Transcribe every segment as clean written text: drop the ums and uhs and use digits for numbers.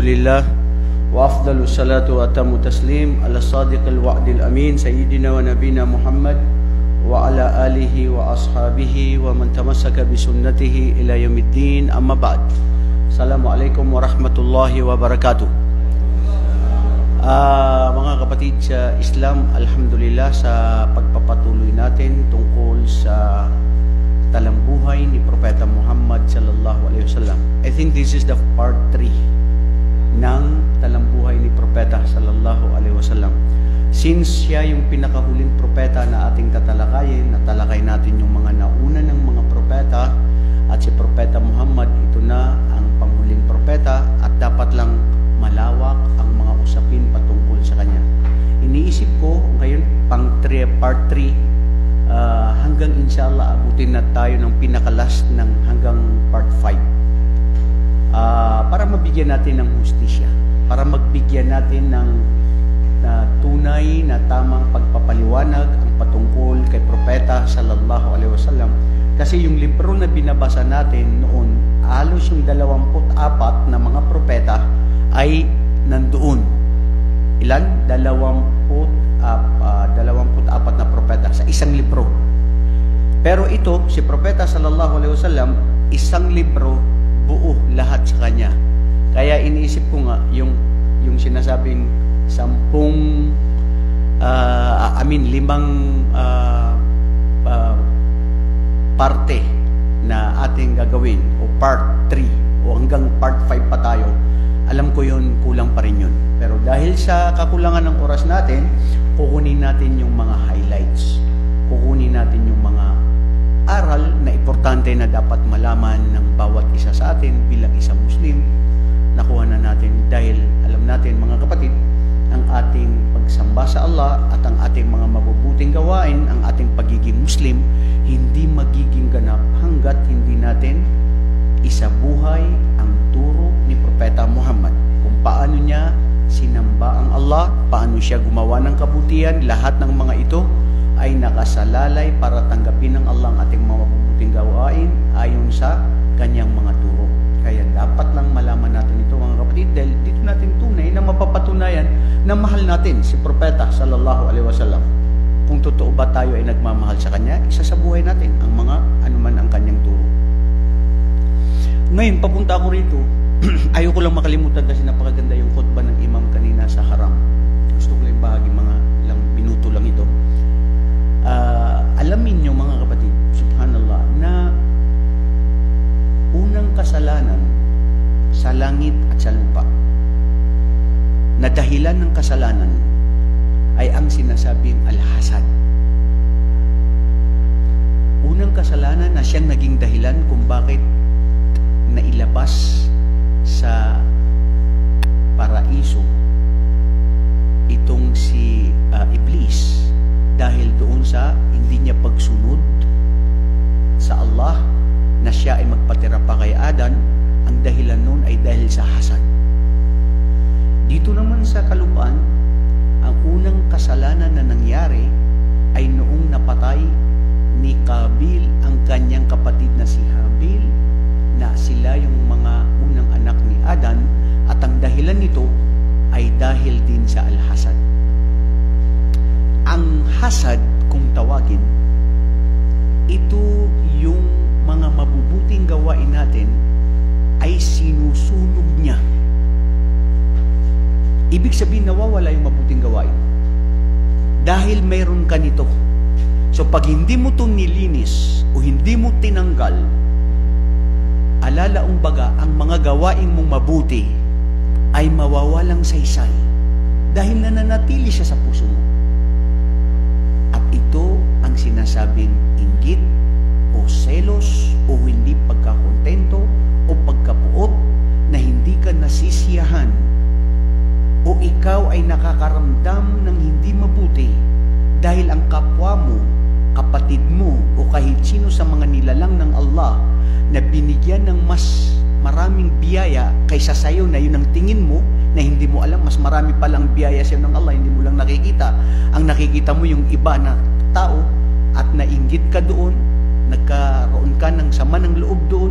Alhamdulillah wa afdalu salatu wa atamu taslim ala sadiqil wa'dil amin sayyidina wa nabina Muhammad wa ala alihi wa ashabihi wa man tamassaka bi sunnatihi ila yaumiddin, amma ba'd. Assalamualaikum warahmatullahi wabarakatuh. Mga kapatid sa Islam, alhamdulillah sa pagpapatuloy natin tungkol sa talambuhay ni Propeta Muhammad sallallahu alaihi wasallam. I think this is the part 3 ng talambuhay ni Propeta sallallahu alaihi wasallam. Since siya yung pinakahuling propeta na ating tatalakayin, natalakay natin yung mga nauna ng mga propeta, at si Propeta Muhammad ito na ang panghuling propeta, at dapat lang malawak ang mga usapin patungkol sa kanya. Iniisip ko ngayon part 3 hanggang inshallah abutin na tayo ng pinakalas ng hanggang part 5 para mabigyan natin ng hustisya, para magbigyan natin ng tunay na tamang pagpapaliwanag ang patungkol kay Propeta sallallahu alaihi wasallam. Kasi yung libro na binabasa natin noon, halos yung 24 na mga propeta ay nandoon. Ilan? 24 na propeta sa isang libro. Pero ito, si Propeta sallallahu alaihi wasallam, isang libro, buo lahat sa kanya. Kaya iniisip ko nga yung sinasabing 5 parte na ating gagawin, o part 3 o hanggang part 5 pa tayo. Alam ko yun, kulang pa rin yun. Pero dahil sa kakulangan ng oras natin, kukunin natin yung mga highlights. Kukunin natin yung mga aral na importante na dapat malaman ng bawat isa sa atin bilang isang Muslim. Nakuha na natin dahil alam natin, mga kapatid, ang ating pagsamba sa Allah at ang ating mga mabubuting gawain, ang ating pagiging Muslim, hindi magiging ganap hanggat hindi natin isabuhay ang turo ni Propeta Muhammad. Kung paano niya sinamba ang Allah, paano siya gumawa ng kabutihan, lahat ng mga ito ay nakasalalay para tanggapin ng Allah ang ating mga mabubuting gawain ayon sa kanyang mga turo. Kaya dapat lang malaman natin ito, mga kapatid, dahil dito natin tunay na mapapatunayan na mahal natin si Propeta sallallahu alaihi wasallam. Kung totoo ba tayo ay nagmamahal sa kanya, isa sa buhay natin ang mga anuman ang kanyang turo. Ngayon, papunta ako rito, ayoko lang makalimutan kasi napakaganda yung khutbah ng imam kanina sa Haram. Gusto ko lang bahagi, mga ilang minuto lang ito. Alamin nyo, mga kapatid, subhanallah, na unang kasalanan sa langit at sa lupa, na dahilan ng kasalanan ay ang sinasabing al-hasad. Unang kasalanan na siyang naging dahilan kung bakit nailabas sa paraiso itong si Iblis dahil doon sa hindi niya pagsunod sa Allah na siya ay magpatira pa kay Adan. Ang dahilan noon ay dahil sa hasad. Dito naman sa kalupaan, ang unang kasalanan na nangyari ay noong napatay ni Kabil ang kanyang kapatid na si Habil, na sila yung mga unang anak ni Adan, at ang dahilan nito ay dahil din sa al-hasad. Ang hasad, kung tawagin, ito yung mga mabubuting gawain natin ay sinusunog niya. Ibig sabihin, nawawala yung mabuting gawain dahil mayroon ka nito. So pag hindi mo ito nilinis o hindi mo tinanggal, alalaong baga, ang mga gawain mong mabuti ay mawawalang saysay dahil nananatili siya sa puso mo. At ito ang sinasabing inggit o selos o hindi pagkakontento o pagkapuot, na hindi ka nasisiyahan o ikaw ay nakakaramdam ng hindi mabuti dahil ang kapwa mo, kapatid mo o kahit sino sa mga nilalang ng Allah na binigyan ng mas maraming biyaya kaysa sayo, na yun ang tingin mo, na hindi mo alam, mas marami palang biyaya sa'yo ng Allah, hindi mo lang nakikita. Ang nakikita mo yung iba na tao at nainggit ka doon, nagkaroon ka ng sama ng loob doon,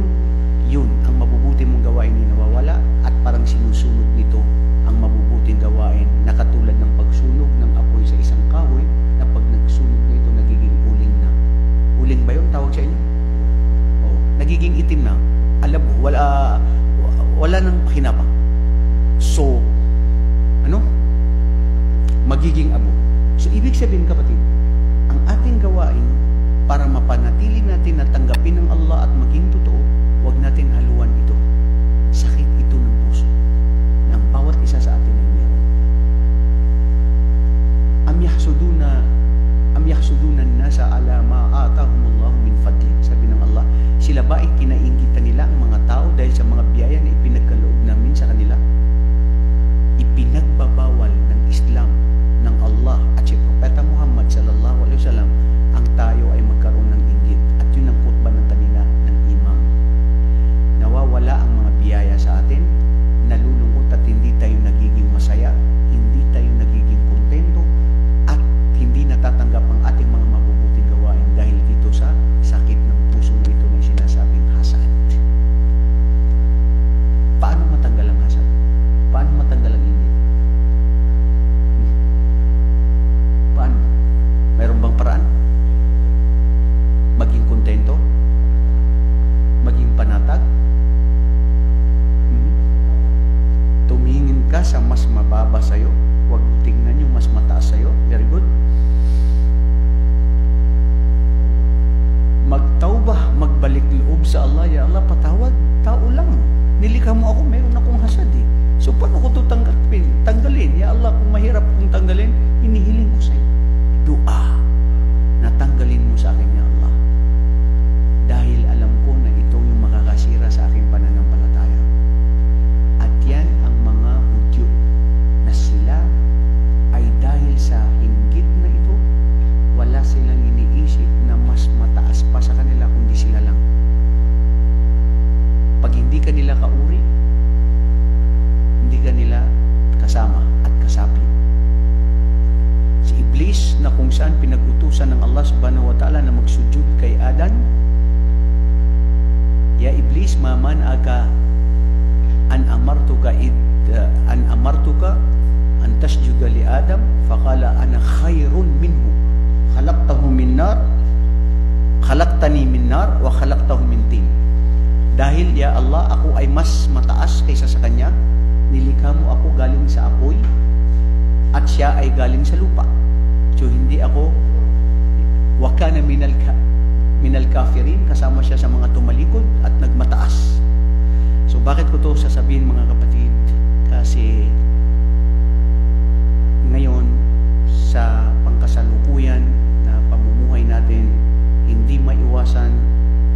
yun ang mabubuti mong gawain ni nawawala at parang sinusunod nito mayabang. So, magiging abo. So, ibig sabihin kapatid, ang ating gawain para mapanatili natin na tanggapin ng Allah at maging totoo, huwag natin haluan ito. Sakit ito ng puso na ang bawat isa sa atin ay meron. Am yahsuduna nasa ala ma atahumullahu min fadli. Sabi ng Allah, sila ba ay kinainggitan nila ang mga tao dahil sa mga biyaya na ipinagkaloob namin sa kanila? Ipinagbabawal ng Islam, ng Allah at si Propeta Muhammad sallallahu alaihi wasallam ang tayo ay magkaroon ng inggit. At yun ang khutbah ng kanina ng imam. Nawawala ang mga biyaya sa atin, nalulungkot at hindi tayo nagiging masaya, hindi tayo nagiging kontento, at hindi natatanggap ang ating mga mabubuting gawain dahil dito sa sakit ng puso na ito na sinasabing hasad. Paano matanggal ang hasad? Paano matanggal ang inggit? Paano? Mayroon bang paraan? Maging kontento? Maging panatag? Tumingin ka sa mas mababa sa'yo. Huwag tingnan yung mas mataas sa'yo. Very good. Magtawbah, magbalik loob sa Allah. Ya Allah, patawad. Tao lang. Nilikha mo ako, mayroon akong hasad eh. So, paano ko ito tanggalin? Ya Allah, kung mahirap kong tanggalin, hinihiling ko sa'yo. Dua na tanggalin mo sa akin, Ya Allah. Dahil alam ko na ito yung makakasira sa aking pananampalataya. At yan ang mga Hudyo na sila ay dahil sa hinggit na ito, wala silang iniisip na mas mataas pa sa kanila kundi sila lang. Pag hindi ka nila kauri, hindi ka nila kasama at kasapi. Si Iblis na kung saan pinag-utusan ng Allah subhanahu wa ta'ala na magsujud kay Adan, ya Iblis, maman aga an amartuka an tasjuda li Adam faqala ana khairun minhu khalaqtani min nar wa khalaqtahu min tin. Dahil ya Allah, ako ay mas mataas kaysa sa kanya, nilikha mo ako galing sa apoy at siya ay galing sa lupa. So hindi ako wa kana minal kafirin, kasama siya sa mga tumalikod at nagmataas. So bakit ko to sasabihin mga kapatid? Kasi ngayon sa pangkasalukuyan na pamumuhay natin, hindi maiwasan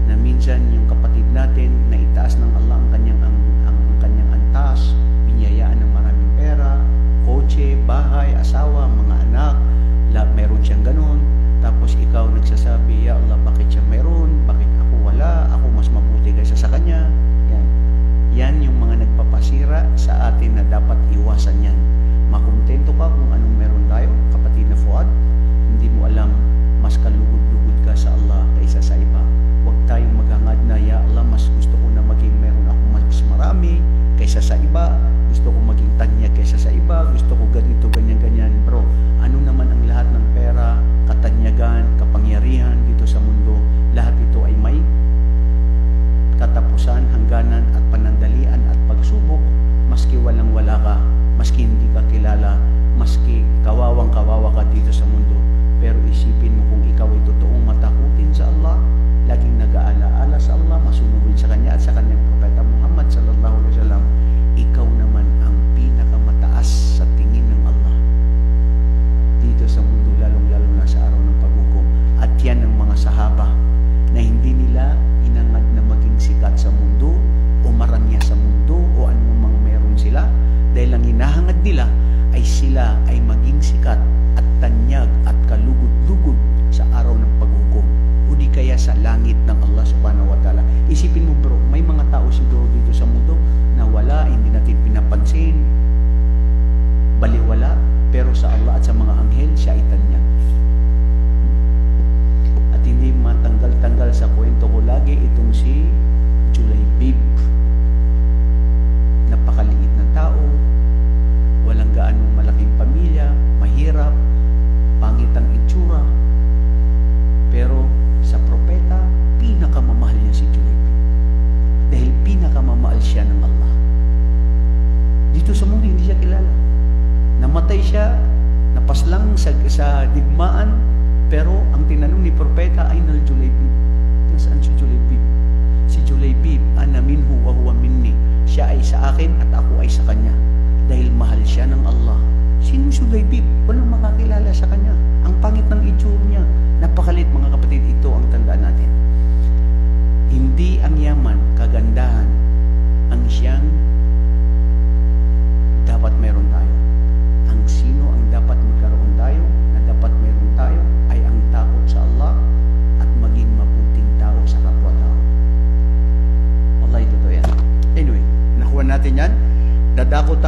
na minsan yung kapatid natin na itaas ng Allah ang kanyang antas, binyayaan ng maraming pera, kotse, bahay, asawa, mga anak, meron siyang ganun. Tapos ikaw nagsasabi, ya Allah, bakit siya meron? Bakit ako wala? Ako mas mabuti kaysa sa kanya. Yan yung mga nagpapasira sa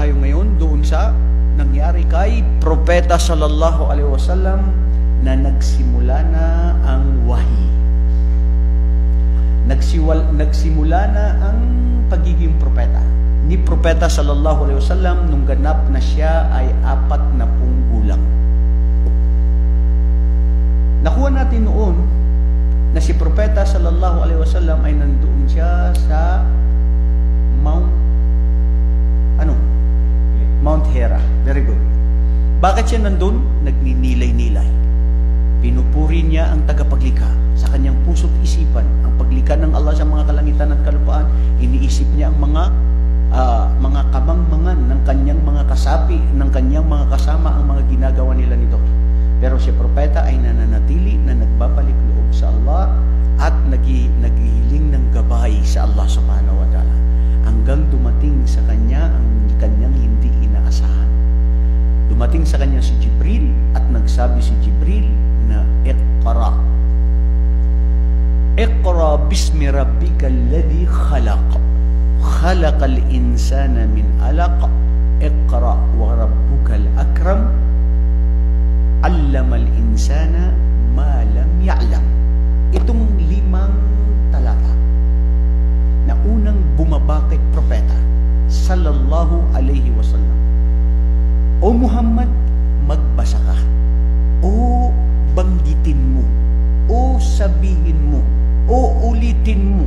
tayo ngayon doon sa nangyari kay Propeta sallallahu alaihi wasallam na nagsimula na ang wahi. Nagsimula na ang pagiging propeta ni Propeta sallallahu alaihi wasallam nung ganap na siya ay 40 gulang. Nakuha natin noon na si Propeta sallallahu alaihi wasallam ay nandoon siya sa Mount Hera. Very good. Bakit siya nandun? Nagninilay-nilay. Pinupuri niya ang tagapaglikha sa kanyang puso't isipan. Ang paglikha ng Allah sa mga kalangitan at kalupaan, iniisip niya ang mga kamangmangan ng kanyang mga kasapi, ng kanyang mga kasama, ang mga ginagawa nila nito. Pero si Propeta ay nananatili na nagbabalik loob sa Allah at naghihiling ng gabay sa Allah subhanahu wa ta'ala. Hanggang dumating sa kanya ang kanyang hindi inaasahan. Dumating sa kanya si Jibril at nagsabi si Jibril na Iqra. Iqra bismi rabbika alladhi khalaq. Khalaqal insana min alaq. Iqra wa rabbukal akram. Allamal insana ma lam ya'lam. Itong 5 talata na unang bumabakit propeta sallallahu alaihi wasallam. O Muhammad, magbasa ka. O banggitin mo. O sabihin mo. O ulitin mo.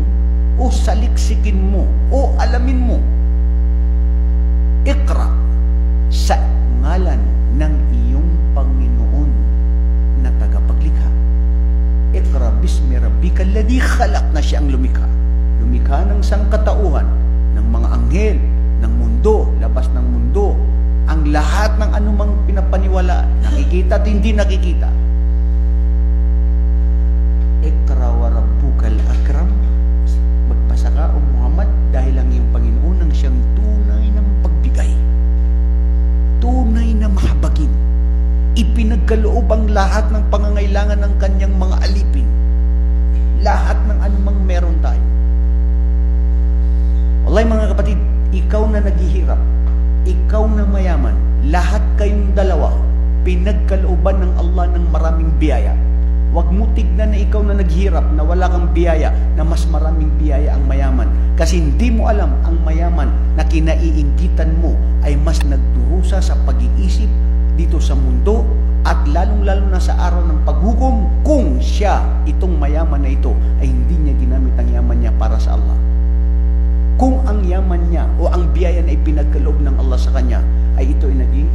O saliksikin mo. O alamin mo. Iqra sa ngalan ng iyong Panginoon na tagapaglikha. Iqra bismi rabbika alladhi khalaq, na siyang lumikha. Lumikha ng sangkatauhan, ng mga anghel, ng mundo, labas ng mundo, ang lahat ng anumang pinapaniwala, nakikita at hindi nakikita. Iqra wa rabbukal akram. Magbasa ka, O Muhammad, dahil ang iyong Panginoon ang siyang tunay ng pagbigay, tunay na mahabagin. Ipinagkaloob ang lahat ng pangangailangan ng kanyang mga alipin, lahat ng anumang meron tayo. Wallahi mga kapatid, ikaw na naghihirap, ikaw na mayaman, lahat kayong dalawa, pinagkalooban ng Allah ng maraming biyaya. Huwag mo tignan na ikaw na naghihirap, na wala kang biyaya, na mas maraming biyaya ang mayaman. Kasi hindi mo alam, ang mayaman na kinaiinggitan mo ay mas nagdurusa sa pag-iisip dito sa mundo at lalong-lalo na sa araw ng paghukom kung siya, itong mayaman na ito, ay hindi niya ginamit ang yaman niya para sa Allah. Kung ang yaman niya o ang biyaya na ipinagkaloob ng Allah sa kanya ay ito ay naging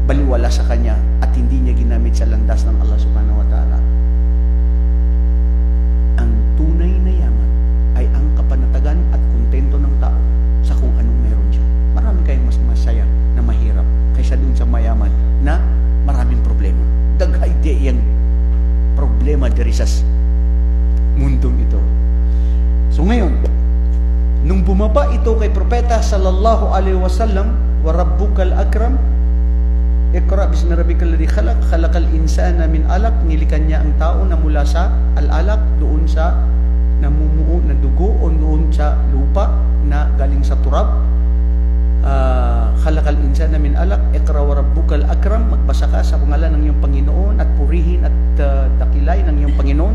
baliwala sa kanya at hindi niya ginamit sa landas ng Allah subhanahu wa ta'ala. Ang tunay na yaman ay ang kapanatagan at kontento ng tao sa kung anong meron siya. Marami kayong mas masaya na mahirap kaysa dun sa mayaman na maraming problema. Daghay di yung problema diri sa mundong ito. So ngayon, nung bumaba ito kay Propeta sallallahu alaihi wasallam, wa rabbukal akram, Iqra bismi rabbikal ladzi khalaq, khalaqal insana min alaq, nilikan niya ang tao na mula sa al-alaq, doon sa namumuo na dugo o doon sa lupa na galing sa turab. Khalaqal insana min alaq, Iqra wa rabbukal akram, magbasa ka sa pangalan ng iyong Panginoon at purihin at dakilay ng iyong Panginoon.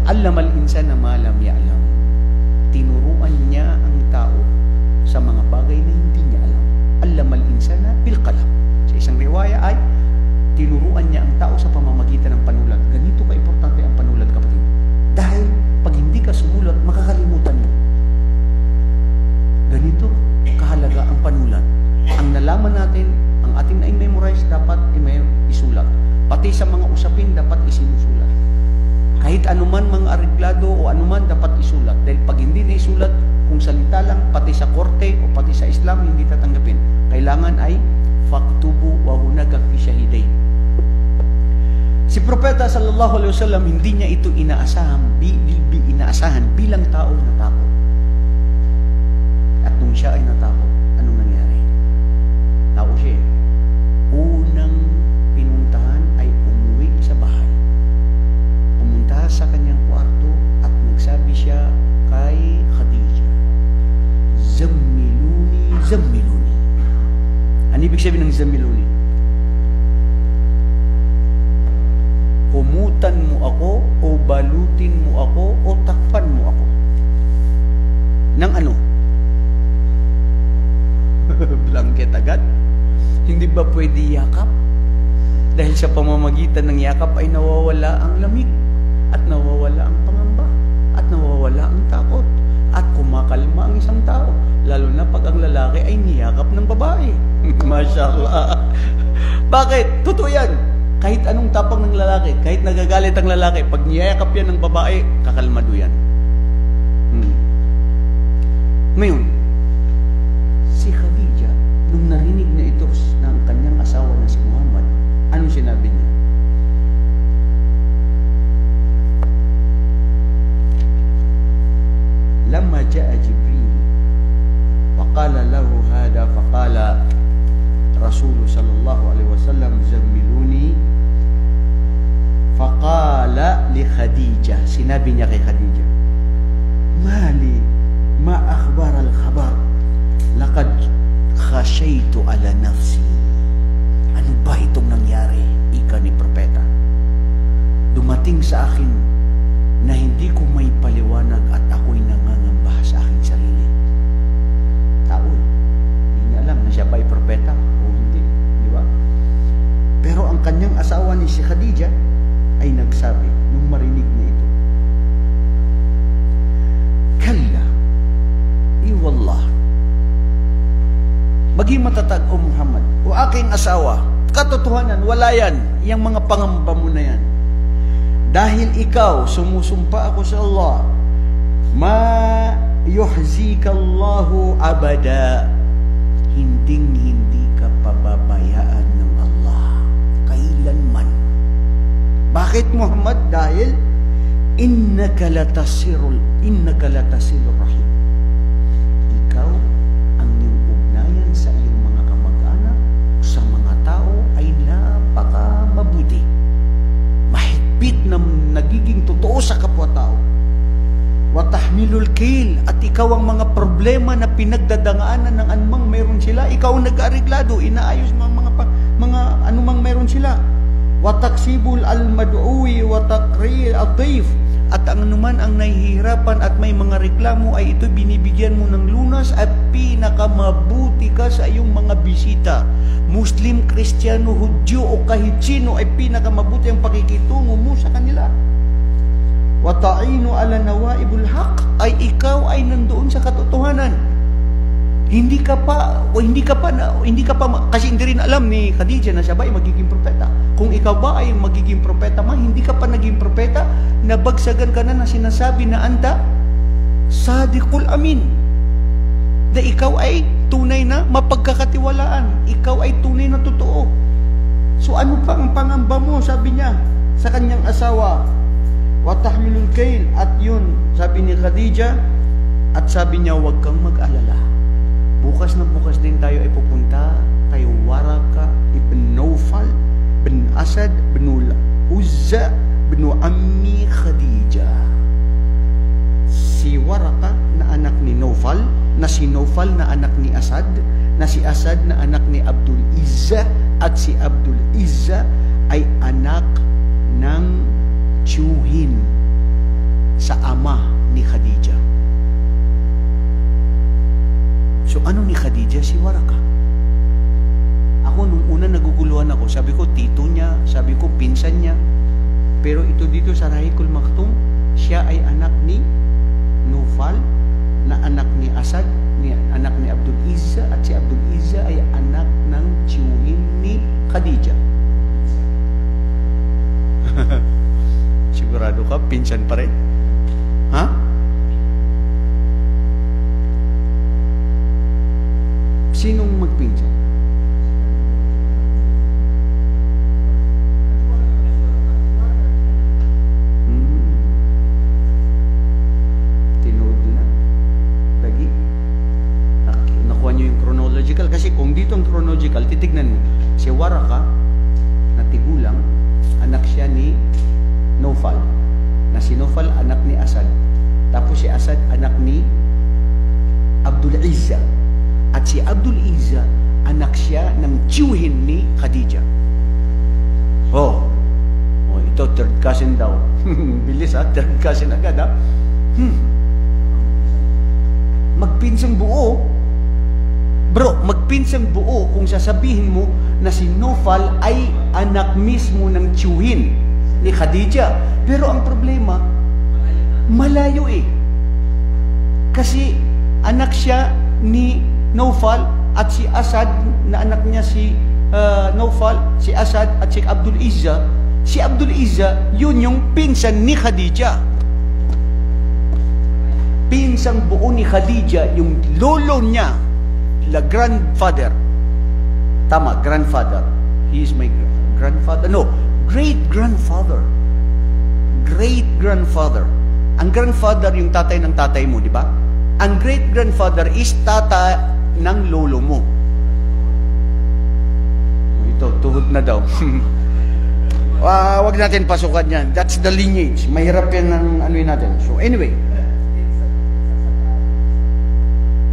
Allamal insana ma lam ya'lam. Tinuruan niya ang tao sa mga bagay na hindi niya alam. Allamal insana bil qalam. Sa isang riwaya ay tinuruan niya ang tao sa pamamagitan ng panulat. Ganito ka-importante ang panulat, kapatid. Dahil pag hindi ka sumulat, makakalimutan mo. Ganito kahalaga ang panulat. Ang nalaman natin, ang ating na-memorize, dapat isulat. Pati sa mga usapin, dapat isinusulat. Kahit anuman mga areglado o anuman, dapat isulat. Dahil pag hindi na isulat, kung salita lang, pati sa korte o pati sa Islam, hindi tatanggapin. Kailangan ay faktubu wa hunaka fi shahidain. Si Propeta sallallahu alaihi wasallam, hindi niya ito inaasahan bilang tao na takot. At nung siya ay natakot, anong nangyari? Tao siya. Unang pinuntahan ay umuwi sa bahay. Pumunta sa kanyang kwarto at nagsabi siya kay Khadija, Zammiluni, zammiluni. ibig sabihin ng zamiluni? Kumutan mo ako, o balutin mo ako, o takpan mo ako. Nang ano? Blanket agad? Hindi ba pwede yakap? Dahil sa pamamagitan ng yakap ay nawawala ang lamig, at nawawala ang pangamba, at nawawala ang takot, at kumakalma ang isang tao, lalo na pag ang lalaki ay niyakap ng babae. Mashallah. Bakit? Totoo yan. Kahit anong tapang ng lalaki, kahit nagagalit ang lalaki, pag niyakap yan ng babae, kakalmado yan. Ngayon, si Khadija, nung narinig na ito ng kanyang asawa na si Muhammad, anong sinabi niya? Lamma ja'a Jibril faqala lahu hada faqala Rasul sallallahu alaihi wasallam zammiluni faqala li Khadija, sinabi niya kay Khadija, mali ma akhbar al khabar laqad khashaytu ala nafsi. Ano ba itong nangyari, ika ni propeta? Dumating sa akin na hindi ko may paliwanag at ako'y nangangamba sa aking sarili. Tao, hindi niya alam na siya ba'y propeta o hindi, di ba? Pero ang kanyang asawa ni si Khadija ay nagsabi nung marinig na ito, kalla, iwallah, maging matatag o Muhammad, o aking asawa, katotohanan, wala yan, yung mga pangamba mo na yan. Dahil ikaw, sumusumpa ako sa Allah, ma yuhzika Allahu abada, hinding-hindi ka pababayaan ng Allah, kailanman. Bakit Muhammad? Dahil innaka latasilur rahim. Ikaw, ang iyong ugnayan sa iyong mga kamag-anak, sa mga tao ay napaka-mabuti. Mahigpit na nagiging totoo sa kapwa-tao. Watahmilul kail, at ikaw ang mga problema na pinagdadangaanan ng anumang meron sila, ikaw ang nag-areglado, inaayos mga anumang meron sila. Wataksibul al-mad'uwi watakri al-daif, at ang anuman ang nahihirapan at may mga reklamo ay ito binibigyan mo ng lunas, at pinakamabuti ka sa iyong mga bisita. Muslim, Kristiyano, Hudyo o kahit sino ay pinakamabuti ang pakikitungo mo sa kanila. Wata'inu ala nawaibul haq, ay ikaw ay nandoon sa katotohanan. Hindi ka pa kasi hindi rin alam ni Khadija na siya ba ay magiging propeta. Kung ikaw ba ay magiging propeta hindi ka pa naging propeta, nabagsagan ka na sinasabi na anta sadiqul amin. Na ikaw ay tunay na mapagkakatiwalaan. Ikaw ay tunay na totoo. So ano pa ang pangamba mo, sabi niya sa kanyang asawa? Watahmilul kail, at yun, sabi ni Khadija, at sabi niya, huwag kang mag-alala. Bukas na bukas din tayo ay pupunta kay Waraka ibn Nawfal bin Asad bin Uzza bin Ammi Khadija. Si Waraka na anak ni Nawfal, na si Nawfal na anak ni Asad, na si Asad na anak ni Abdul Izza, at si Abdul Izza ay anak ng tiyuhin sa ama ni Khadija. So ano ni Khadija? Si Waraka. Ako nung una naguguluhan ako, sabi ko tito niya, sabi ko pinsan niya. Pero ito dito sa Rahikul Maktum, siya ay anak ni Nawfal, na anak ni Asad, anak ni Abdul Izza, at si Abdul Izza ay anak ng tiyuhin ni Khadija. Sigurado ka, pinsan pa rin? Ha? Sinong magpinsan? Tinood na. Lagi. Nakuha nyo yung chronological. Kasi kung dito ang chronological, titignan mo. Si Waraka, na tigulang, anak siya ni Nawfal. Na si Nawfal, anak ni Asad. Tapos si Asad, anak ni Abdul Izza. At si Abdul Izza, anak siya ng tiyuhin ni Khadija. Oh, ito third cousin daw. Bilis third cousin agad Magpinsang buo. Bro, magpinsang buo kung sasabihin mo na si Naufal ay anak mismo ng tiyuhin ni Khadija. Pero ang problema, malayo Kasi anak siya ni Naufal at si Asad, na anak niya si Naufal, si Asad at si Abdul Izza. Si Abdul Izza, yun yung pinsan ni Khadija. Pinsang buo ni Khadija, yung lolo niya, la grandfather. Tama, grandfather. He is my grandfather. No, great-grandfather. Great-grandfather. Ang grandfather yung tatay ng tatay mo, di ba? Ang great-grandfather is tata ng lolo mo. Ito, tuhod na daw. Wag natin pasukan yan. That's the lineage. Mahirap yan ng anuin natin. So anyway.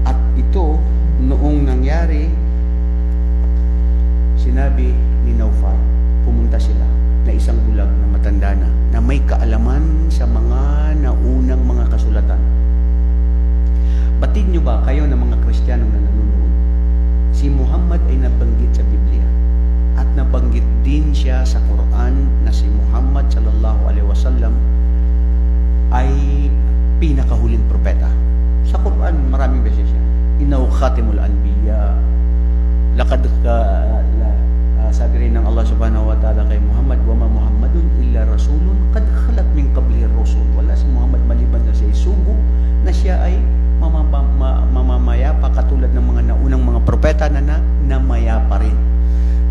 At ito, noong nangyari, sinabi ni Naufal, pumunta sila na isang bulag na matanda na may kaalaman sa mga naunang mga kasulatan. Batid nyo ba kayo ng mga Kristiyano na nanonood? Si Muhammad ay nabanggit sa Biblia at nabanggit din siya sa Quran na si Muhammad sallallahu alaihi wasallam ay pinakahuling propeta. Sa Quran, maraming beses siya. Innahu khatimul anbiya. Sabi rin ng Allah subhanahu wa ta'ala kay Muhammad, wa ma Muhammadun illa rasulun qad khalat min qablihi rusul. Wala si Muhammad maliban na siya sugo na siya ay mamamayapa katulad ng mga naunang mga propeta na namayapa rin.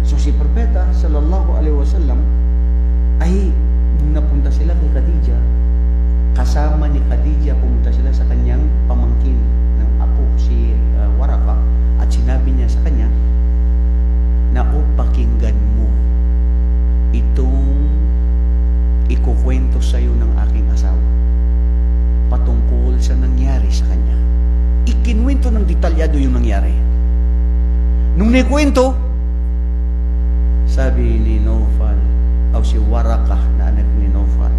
So si propeta sallallahu alaihi wasallam ay napunta sila kay Khadija, kasama ni Khadija pumunta sila sa kanyang pamangkin ng apo si Waraka, at sinabi niya sa kanya na pakinggan mo itong ikukwento sa iyo ng aking asawa patungkol sa nangyari sa kanya. Ikinwento ng detalyado yung nangyari. Nung naikwento, sabi ni Naufal, o si Waraka na anak ni Naufal,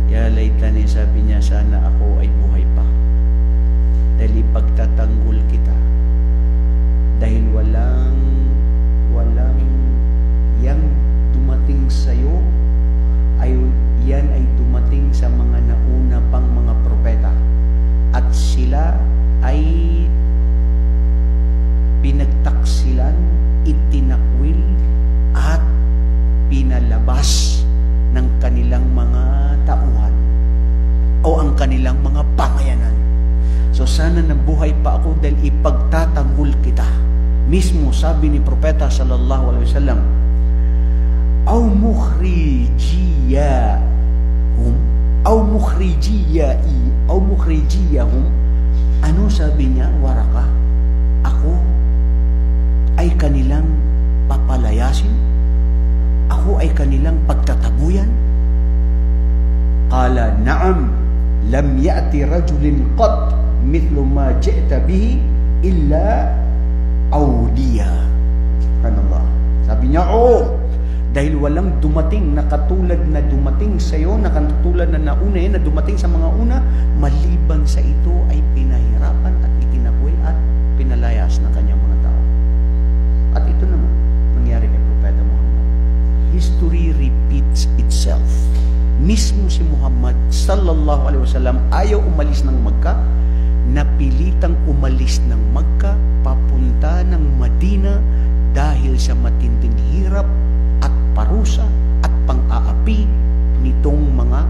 ya laytani, sabi niya, sana ako ay buhay pa. Dahil ipagtatanggol kita. Dahil walang yang dumating sa'yo, yan ay dumating sa mga nauna pang mga propeta. At sila ay pinagtaksilan, itinakwil, at pinalabas ng kanilang mga tauhan o ang kanilang mga pangayanan. So sana nabuhay pa ako dahil ipagtatanggol kita. Mismo sabi ni Propeta sallallahu alaihi wasallam, aw mukhrijiyahum. Ano sabi niya, Waraka? Ako ay kanilang papalayasin? Ako ay kanilang pagtatabuyan? Qala na'am, lam ya'ti rajulin qat mithlu ma ji'ta bihi illa awliya. Subhanallah. Sabi niya, dahil walang dumating na katulad na dumating sa iyo, na katulad na nauna na dumating sa mga una, maliban sa ito ay pinahirapan at itinakwil at pinalayas ng kanyang mga tao. At ito naman nangyari kay Propeta Muhammad. History repeats itself. Mismo si Muhammad sallallahu alaihi wasallam ayaw umalis ng Makkah, napilitang umalis ng Makkah papunta ng Madina dahil sa matinding hirap at parusa at pang-aapi nitong mga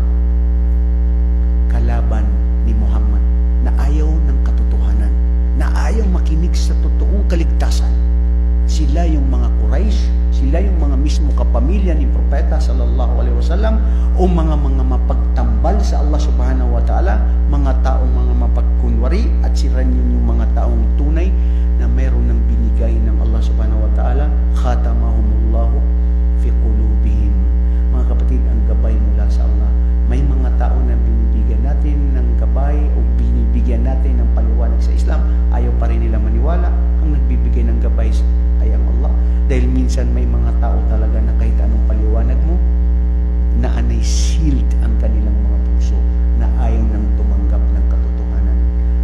kalaban ni Muhammad na ayaw ng katotohanan, na ayaw makinig sa totoong kaligtasan. Sila yung mga Quraysh, sila yung mga mismo kapamilya ni Propeta sallallahu alaihi wasallam, o mga mapagtambal sa Allah subhanahu wa ta'ala, mga taong mga mapagkunwari, at sila yung mga taong tunay na meron ng binigay ng Allah subhanahu wa ta'ala. Khatamahumullahu fi qulubihim. Mga kapatid, ang gabay mula sa Allah. May mga tao na binibigyan natin ng gabay o binibigyan natin ng paliwanag sa Islam, ayaw pa rin nila maniwala. Ang nagbibigay ng gabay ay ang Allah. Dahil minsan may mga tao talaga na kahit anong paliwanag mo, na anay sealed ang kanilang mga puso, na ayaw nang tumanggap ng katotohanan.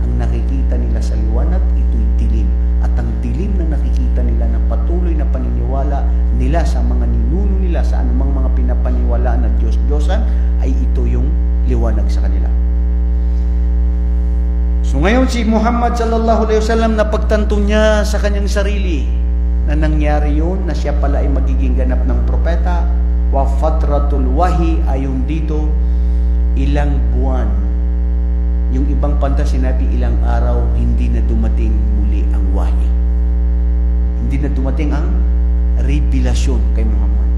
Ang nakikita nila sa liwanag, ito'y dilim. At ang dilim na nakikita nila ng patuloy na paniniwala nila sa mga ninuno nila, sa anumang mga pinapaniwalaan na Diyos-Diyosan, ay ito yung liwanag sa kanila. So ngayon si Muhammad sallallahu alaihi wasallam, napagtanto niya sa kanyang sarili na nangyari yun, na siya pala ay magiging ganap ng propeta. Wa fatratul wahi, ayon dito, ilang buwan. Yung ibang panta sinabi ilang araw, hindi na dumating muli ang wahi. Hindi na dumating ang revelasyon kay Muhammad.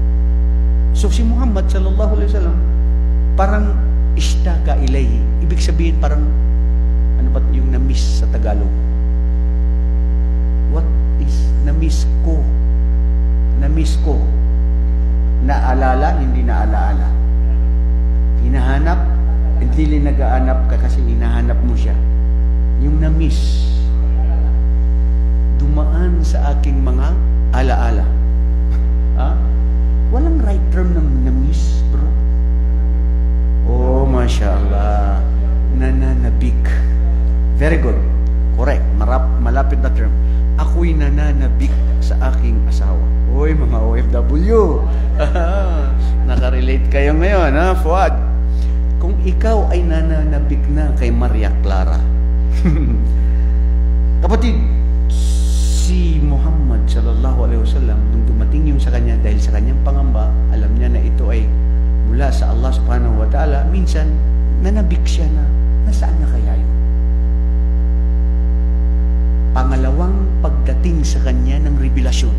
So si Muhammad sallallahu alaihi wasallam parang ishtaka ilayhi. Ibig sabihin parang ano ba yung na-miss sa Tagalog? What is na-miss ko? Na-miss ko. Naalala, hindi naalaala. Hinahanap, hindi nag-aanap ka kasi hinahanap mo siya. Yung na-miss, dumaan sa aking mga alaala. Ha? Walang right term ng na-miss, bro. Oh, mashallah. Nananabik. Very good. Correct. Malapit na term. Ako'y nananabik sa aking asawa. Uy, mga OFW. Nakarelate kayo ngayon, ha, Fuad? Kung ikaw ay nananabik na kay Maria Clara. Kapatid, si Muhammad sallallahu alaihi wasallam, nung dumating yung sa kanya, dahil sa kanyang pangamba, alam niya na ito ay mula sa Allah subhanahu wa ta'ala, minsan, nanabik siya na, nasaan na kaya yun? Pangalawang pagdating sa kanya ng revelasyon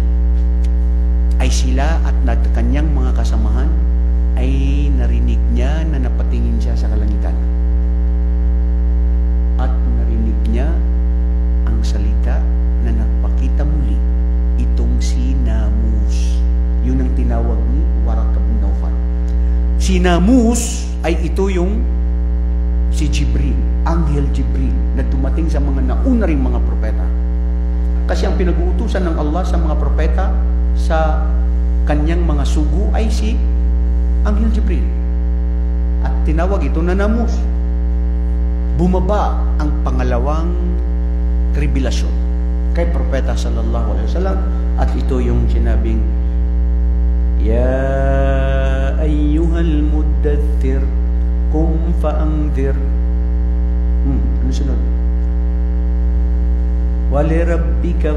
ay sila at kanyang mga kasamahan ay narinig niya na napatingin siya sa kalangitan. At narinig niya ang salita na nagpakita muli itong si Namus. Yun ang tinawag ni Waraq ibn Nawfal. Si Namus ay ito yung si Jibril, Anghel Jibril, na dumating sa mga nauna ring mga propeta. Kasi ang pinag-uutusan ng Allah sa mga propeta, sa kanyang mga sugo ay si Anghel Jibril. At tinawag ito na Namus. Bumaba ang pangalawang revelasyon kay propeta sallallahu alaihi wasallam, at ito yung sinabing, Ya ayyuhal muddathir, kum fa'angdir. Ano sunod? Walirabbika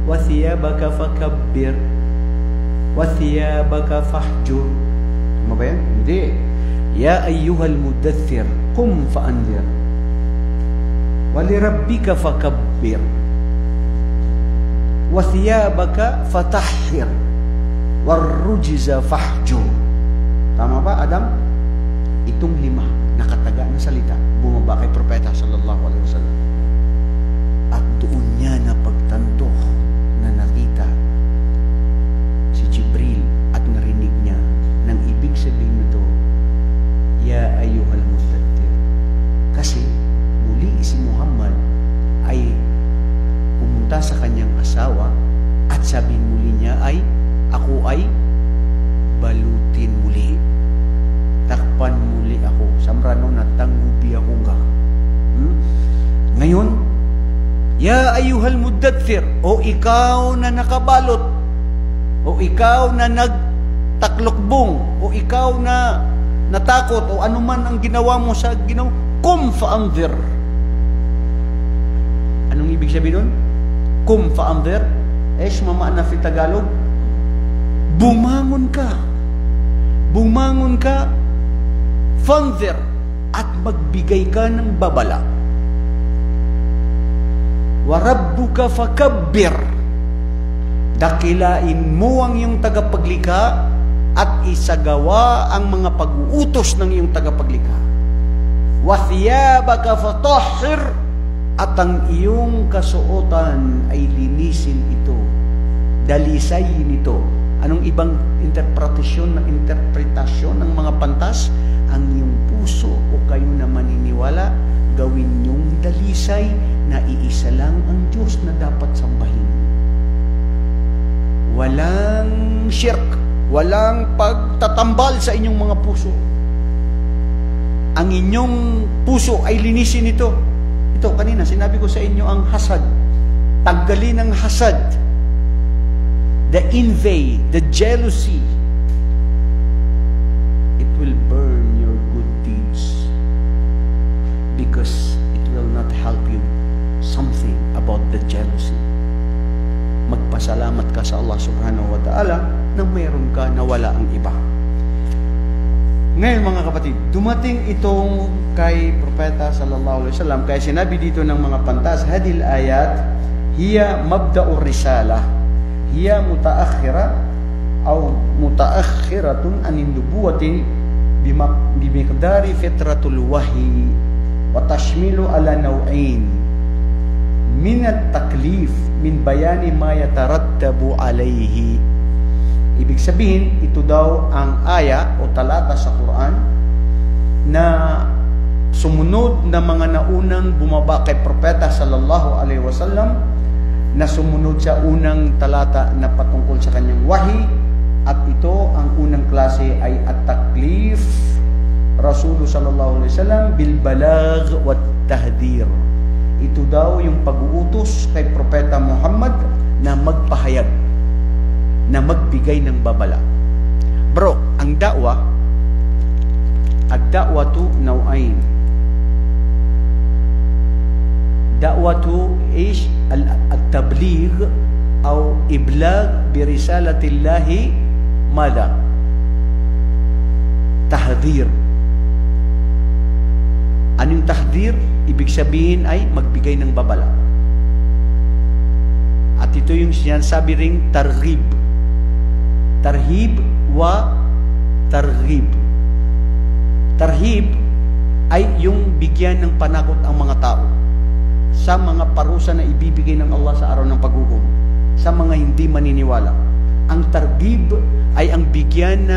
wa thiyabaka fakabbir wa thiyabaka fahjur. Ano ba yan? Hindi. Ya ayyuhal muddathir, kum fa'andir. Walirabbika fakabbir wa thiyabaka fatahhir warrujza fahjur. Tama ba, Adam? Itong 5 nakataga na salita bumaba kay propeta sallallahu alaihi wasallam. At doon niya napagtanto na nakita si Jibril at narinig niya ng ibig sabihin nito, Ya ayyuhal muddathir. Kasi muli si Muhammad ay pumunta sa kanyang asawa at sabi muli niya ay, ako ay balutin muli. Takpan muli ako. Samrano na tanggubi ako nga. Ngayon, Ya ayyuhal muddathir, o ikaw na nakabalot, o ikaw na nagtaklokbong, o ikaw na natakot, o anuman ang ginawa mo sa ginawa, kum fa'anzir. Anong ibig sabihin nun? Kum fa'anzir? Mamaana fi Tagalog? Bumangon ka. Bumangon ka, fanzir, at magbigay ka ng babala. Warabbuka fakabbir, dakilain mo ang iyong tagapaglikha at isagawa ang mga pag-uutos ng iyong tagapaglikha. Wathiyabaka fatahhir, at ang iyong kasuotan ay linisin ito, dalisayin ito. Anong ibang interpretasyon ng mga pantas? Ang iyong puso o kayo na maniniwala, gawin niyong dalisay na iisa lang ang Diyos na dapat sambahin. walang shirk, walang pagtatambal sa inyong mga puso. Ang inyong puso ay linisin ito. Ito, kanina, sinabi ko sa inyo ang hasad. Tanggalin ang hasad. The envy, the jealousy. It will burn your good deeds. Because it will not help you something about the jealousy. Magpasalamat ka sa Allah subhanahu wa ta'ala na mayroon ka na wala ang iba. Ngayon mga kapatid, dumating itong kay Propeta sallallahu alaihi wasallam, kaya sinabi dito ng mga pantas, hadil ayat, hiya mabda'ur risalah, hiya mutaakhira aw mutaakhiratun anin nubuwati bimiqdari fitratul wahyi wa tashmilu ala naw'ain min at-taklif min bayani ma yatarattabu alayhi. Ibig sabihin, ito daw ang aya o talata sa Quran na sumunod na mga naunang bumaba kay Propeta sallallahu alaihi wasallam, na sumunod sa unang talata na patungkol sa kanyang wahi, at ito ang unang klase ay at-taklif Rasulullah sallallahu alaihi wasallam bil balagh wat tahdir. Ito daw yung pag-uutos kay Propeta Muhammad na magpahayag, na magbigay ng babala. Bro, ang da'wa, ad-da'watu naw'ain. Da'watu ish at-tabligh aw iblagh bi risalatillahi mada tahdhir. Anong tahdhir? Ibig sabihin ay magbigay ng babala. At ito yung sinasabi ring targhib. Tarhib wa targhib. Tarhib ay yung bigyan ng panakot ang mga tao sa mga parusa na ibibigay ng Allah sa araw ng paghukom sa mga hindi maniniwala. Ang targhib ay ang bigyan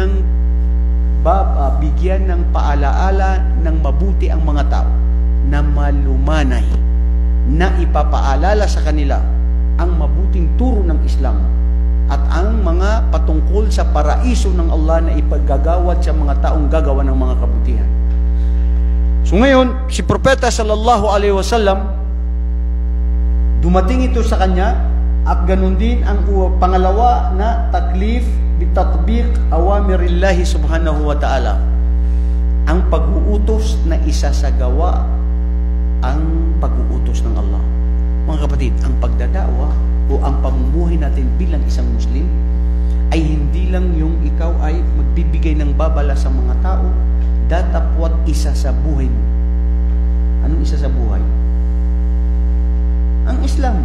ng paalaala ng mabuti ang mga tao, na malumanay, na ipapaalala sa kanila ang mabuting turo ng Islam at ang mga patungkol sa paraiso ng Allah na ipaggagawad sa mga taong gagawa ng mga kabutihan. So ngayon, si Propeta sallallahu alaihi wasallam, dumating ito sa kanya, at ganun din ang pangalawa na taklif bitatbiq awamirillahi subhanahu wa ta'ala, ang pag-uutos na isasagawa ang pag-uutos ng Allah. Mga kapatid, ang pagdadawa o ang pamumuhay natin bilang isang Muslim ay hindi lang yung ikaw ay magbibigay ng babala sa mga tao, datapwat isa sa buhay mo. Anong isa sa buhay? Ang Islam,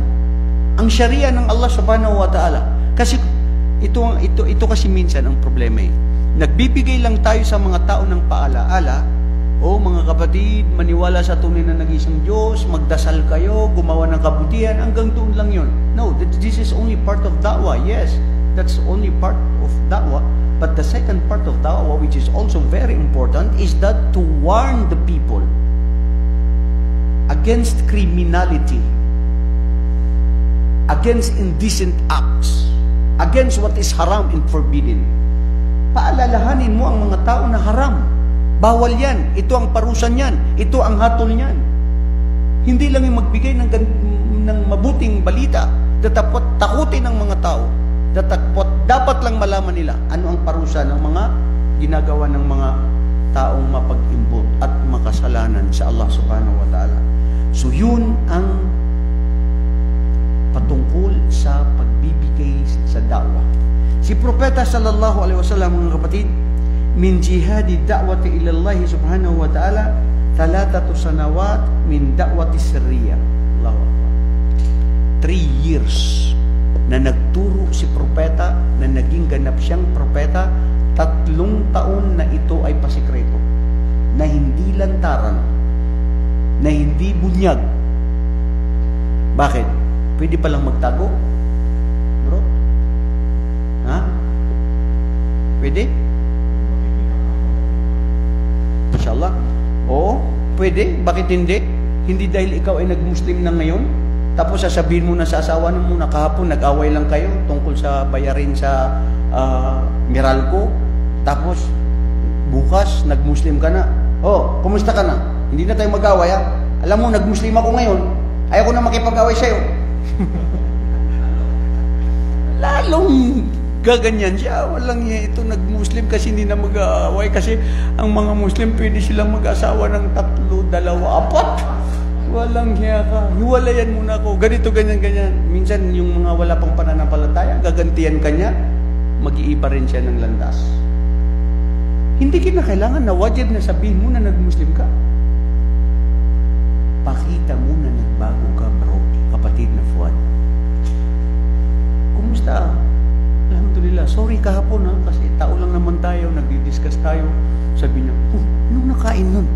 ang Sharia ng Allah subhanahu wa ta'ala. Kasi ito kasi minsan ang problema eh. Nagbibigay lang tayo sa mga tao ng paalaala, o mga kapatid, maniwala sa tunay na nag-isang Diyos, magdasal kayo, gumawa ng kabutihan, hanggang doon lang yun. No, this is only part of da'wah. Yes, that's only part of da'wah. But the second part of da'wah, which is also very important, is that to warn the people against criminality, against indecent acts, against what is haram and forbidden. Paalalahanin mo ang mga tao na haram. Bawal yan. Ito ang parusan yan. Ito ang hatol yan. Hindi lang yung magbigay ng mabuting balita. Datapot takutin ng mga tao. Dapat lang malaman nila ano ang parusa ng mga ginagawa ng mga taong mapag-imbot at makasalanan sa Allah subhanahu wa ta'ala. So yun ang patungkol sa pagbibigay sa da'wah. Si Propeta sallallahu alaihi wasallam, mga kapatid, min jihadi da'wati ila Allah subhanahu wa ta'ala 3 sanawat min da'wati sirriya. Allahu Akbar. 3 years na nagturo si Propeta, na naging ganap siyang propeta. 3 taon na ito ay pasikreto, na hindi lantaran, na hindi bunyag. Bakit? Pwede palang magtago? Bro? Ha? Pwede? Inshallah. Oo, pwede. Bakit hindi? Hindi dahil ikaw ay nag-Muslim na ngayon, Tapos sasabihin mo na sa asawa mo na kahapon nag-away lang kayo tungkol sa bayarin sa Meralco. Tapos bukas nag-Muslim ka na. Oh, kumusta ka na? Hindi na tayo mag-away ha? Alam mo, nag-Muslim ako ngayon. Ayaw ko na makipag-away sa'yo. Lalong gaganyan siya. Walang niya ito nag-Muslim kasi hindi na mag-aaway. Kasi ang mga Muslim pwede silang mag-asawa ng 3, 2, 4. Walang hiya ka. Hiwalayan muna ako. Ganito, ganyan, ganyan. Minsan yung mga wala pang pananampalataya, gagantihan ka niya, mag-iiba rin siya ng landas. Hindi kinakailangan na wajib na sabihin mo na nag-Muslim ka. Pakita mo na nagbago ka, bro. Kapatid na Fuad. Kumusta? Alhamdulillah. Sorry kahapon ha, kasi tao lang naman tayo, nagdi-discuss tayo. Sabi niya, anong nakain nun?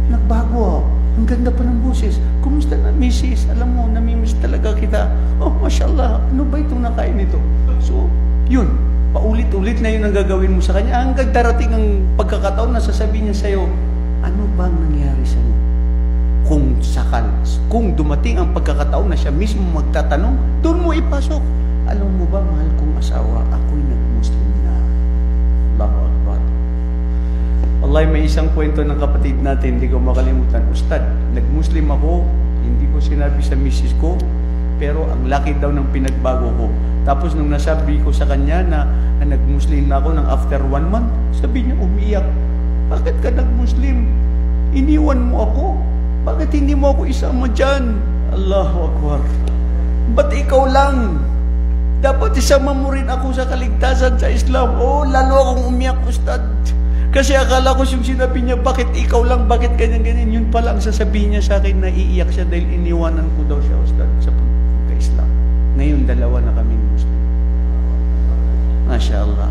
Nagbago ha. Ang ganda pa ng boses. Kumusta na, misis? Alam mo, namimiss talaga kita. Oh, mashallah. Ano ba itong nakain nito? So, yun. Paulit-ulit na yun ang gagawin mo sa kanya. Hanggang darating ang pagkakataon na sasabihin niya sa'yo, ano bang nangyari sa'yo? Kung dumating ang pagkakataon na siya mismo magtatanong, doon mo ipasok. Alam mo ba, mahal kong asawa, ako'y nag-Muslim na. Allahu Akbar. Wallahi, may isang kwento ng kapatid natin, hindi ko makalimutan. Ustad, nag-Muslim ako, hindi ko sinabi sa misis ko, pero ang laki daw ng pinagbago ko. Tapos nung nasabi ko sa kanya na nag-Muslim na ako ng after 1 month, sabi niya, umiyak. Bakit ka nag-Muslim? Iniwan mo ako. Bakit hindi mo ako isama dyan? Allahu Akbar. Ba't ikaw lang? Dapat isama mo rin ako sa kaligtasan sa Islam. Oh, lalo akong umiyak, Ustad. Kasi akala ko yung sinabi niya, bakit ikaw lang, bakit ganyan-ganyan. Yun pala ang sasabihin niya sa akin na iiyak siya dahil iniwanan ko daw siya, Ustad, sa pagka-Islam. Ngayon, dalawa na kaming Muslim. Masya Allah.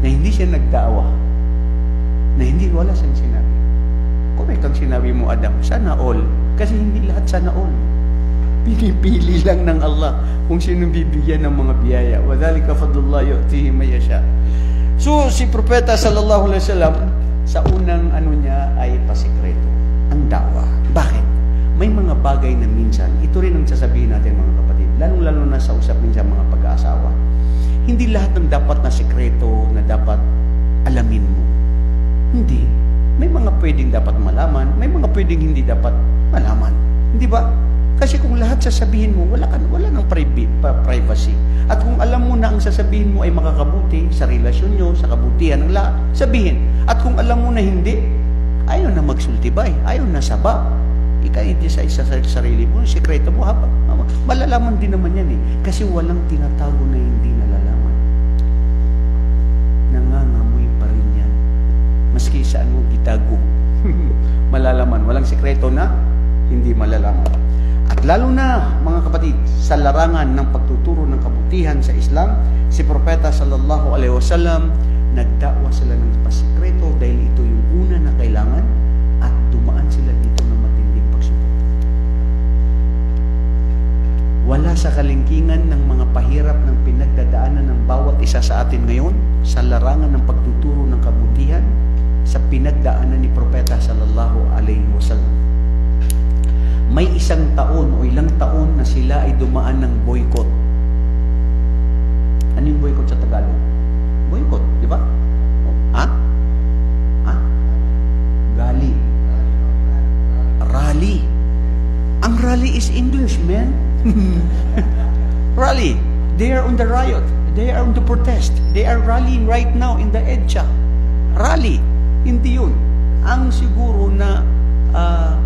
Na hindi siya nagdaawa. Na hindi, wala siyang sinabi. Correct ang sinabi mo, Adam. Sana all. Kasi hindi lahat sana all. Pinipili lang ng Allah kung sino bibigyan ng mga biyaya. وَذَلِكَ فَضْلُ اللَّهِ يُؤْتِيهِ مَن يَشَاءُ. So, si Propeta sallallahu alaihi wasallam, sa unang niya ay pasikreto. Ang da'wa. Bakit? May mga bagay na minsan, ito rin ang sasabihin natin mga kapatid, lalong-lalo na sa usapin sa mga pag-aasawa. Hindi lahat ng dapat na sikreto na dapat alamin mo. Hindi. May mga pwedeng dapat malaman, may mga pwedeng hindi dapat malaman. Hindi ba? Kasi kung lahat sasabihin mo, wala nang privacy. At kung alam mo na ang sasabihin mo ay makakabuti sa relasyon nyo, sa kabutihan ng lahat, sabihin. At kung alam mo na hindi, ayaw na magsultibay, ayaw na saba. Ika-hindi sa sarili mo, sikreto mo, habang malalaman din naman yan eh. Kasi walang tinatago na hindi nalalaman. Nangangamoy pa rin yan. Maski saan mo gitago. Malalaman. Walang sikreto na hindi malalaman. At lalo na, mga kapatid, sa larangan ng pagtuturo ng kabutihan sa Islam, si Propeta sallallahu alaihi wasallam, nagdakwa sila ng pasikreto dahil ito yung una na kailangan at dumaan sila dito ng matinding pagsubok. Wala sa kalingkingan ng mga pahirap ng pinagdadaanan ng bawat isa sa atin ngayon sa larangan ng pagtuturo ng kabutihan sa pinagdaanan ni Propeta sallallahu alaihi wasallam. May isang taon o ilang taon na sila ay dumaan ng boycott. Ano yung boycott sa Tagalog? Boycott, di ba? Ha? Ha? Gali. Rally. Ang rally is English, man. Rally. They are on the riot. They are on the protest. They are rallying right now in the EDSA. Rally. Hindi yun. Ang siguro na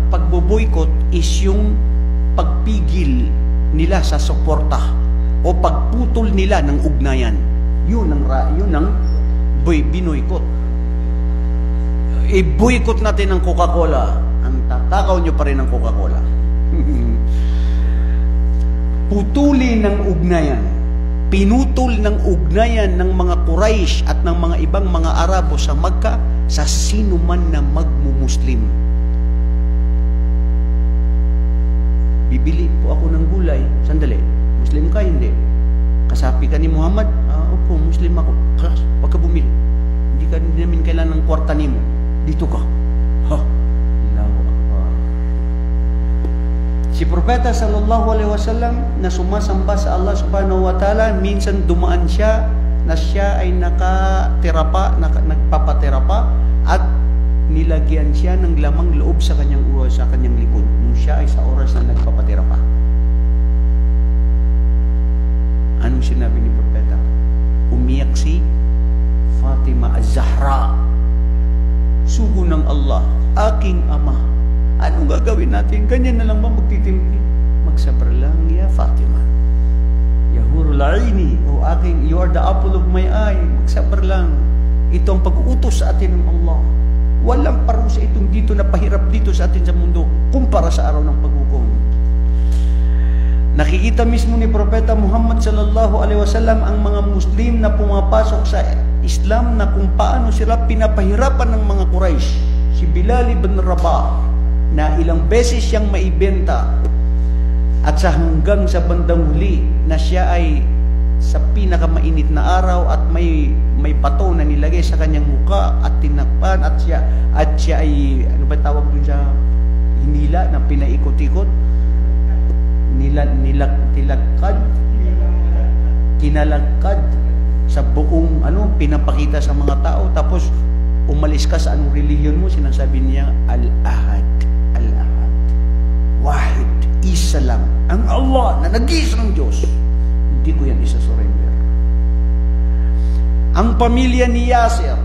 pagbo-boycott is yung pagpigil nila sa suporta o pagputol nila ng ugnayan. Yun ang binoycott. I-boycott natin ang Coca-Cola. Ang tatakaw nyo pa rin ang Coca-Cola. Putulin ng ugnayan. Pinutol ng ugnayan ng mga Quraysh at ng mga ibang mga Arabo sa Makkah sa sino man na magmumuslim. Bibili po ako ng gulay. Sandali. Muslim ka? Hindi. Kasapi ka ni Muhammad? Opo, Muslim ako. Kalas, wag ka bumili. Hindi namin kailangan ng kwarta nimo. Dito ka. Ha? Allahu Akbar. Si Propeta sallallahu alaihi wasallam na sumasamba sa Allah subhanahu wa ta'ala, minsan dumaan siya na siya ay nagpapaterapa at nilagyan siya ng lamang loob sa kanyang likod nung siya ay sa oras na nagpapaterapa. Anong sinabi ni Propeta? Umiyak si Fatima Az-Zahra. Sugo ng Allah, aking ama, anong gagawin natin? Ganyan na lang ba magtitimpi? Magsabar lang, ya Fatima. Ya Hurul Aini, o aking, you are the apple of my eye. Magsabar lang. Ito ang pag-uutos sa atin ng Allah. Walang parusa itong dito na pahirap dito sa atin sa mundo kumpara sa araw ng paghukom. Nakikita mismo ni Propeta Muhammad sallallahu alaihi wasallam ang mga Muslim na pumapasok sa Islam na kung paano sila pinapahirapan ng mga Quraysh. Si Bilal ibn Rabah na ilang beses siyang maibenta at sa hanggang sa bandang huli na siya ay sa pinakamainit na araw at may bato na nilagay sa kanyang muka at tinakpan at siya ay ano ba tawag dun sa hinila na pinaikot-ikot, kinalagkad sa buong pinapakita sa mga tao, tapos umalis ka sa anong relihiyon mo, sinasabi niya Al-Ahad, Al-Ahad, Wahid, isa lang ang Allah na nag-iisang Diyos, hindi ko yan isa-surrender. Ang pamilya ni Yasir,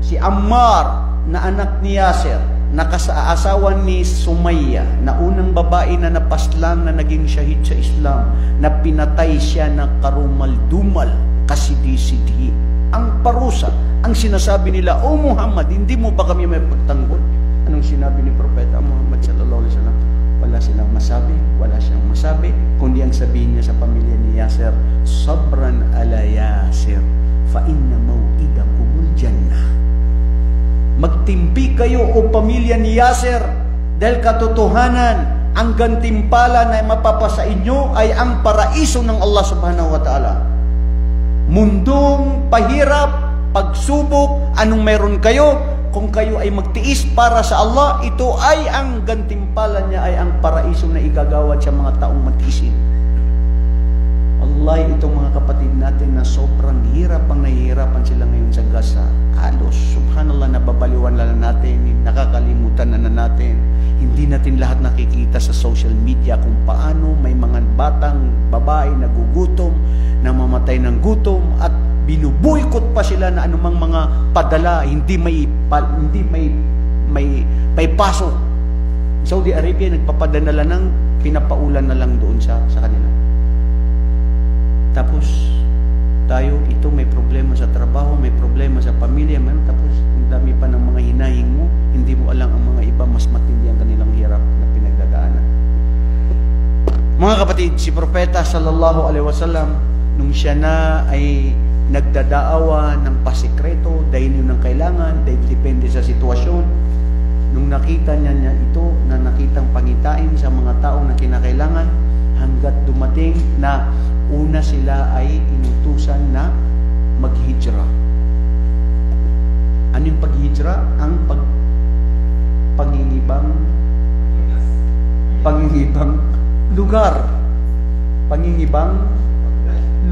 si Ammar na anak ni Yasir, nakasaasawa ni Sumayya, na unang babae na napaslang na naging shahid sa Islam, na pinatay siya na karumal-dumal, kasidi-sidi. Ang parusa, ang sinasabi nila, O Muhammad, hindi mo ba kami may pagtanggol? Anong sinabi ni Propeta Muhammad sallallahu alaihi wasallam? Wala silang masabi, wala siyang masabi, kundi ang sabihin niya sa pamilya ni Yasir, Sabran ala Yasir, fa inna maw'idakumul jannah. Magtimpi kayo o pamilya ni Yasir, dahil katotohanan, ang gantimpala na mapapasa inyo ay ang paraiso ng Allah subhanahu wa ta'ala. Mundong pahirap, pagsubok, anong meron kayo, kung kayo ay magtiis para sa Allah, ito ay ang gantimpala niya, ay ang paraiso na igagawad sa mga taong matiisin. Allah, itong mga kapatid natin na sobrang hirap ang nahihirapan sila ngayon sa Gaza. Halos, subhanallah, nababaliwan na natin, nakakalimutan na natin. Hindi natin lahat nakikita sa social media kung paano may mga batang babae nagugutom, namamatay ng gutom, at binubuykot pa sila na anumang mga padala, hindi may pasok. Saudi Arabia nagpapadala ng pinapaulan na lang doon sa kanila. Tapos tayo, ito may problema sa trabaho, may problema sa pamilya, tapos ang dami pa ng mga hinahing mo, hindi mo alam ang mga iba mas matindi ang kanilang hirap na pinagdadaanan. Mga kapatid, si Propeta sallallahu alaihi wasallam, nung siya na ay nagdadaawa ng pasikreto dahil yun ang kailangan, dahil depende sa sitwasyon, nung nakita niya ito, na nakitang pangitain sa mga taong na kinakailangan, hanggat dumating na una sila ay inutusan na maghijra. Ano yung paghijra? Ang pangingibang lugar. Pangingibang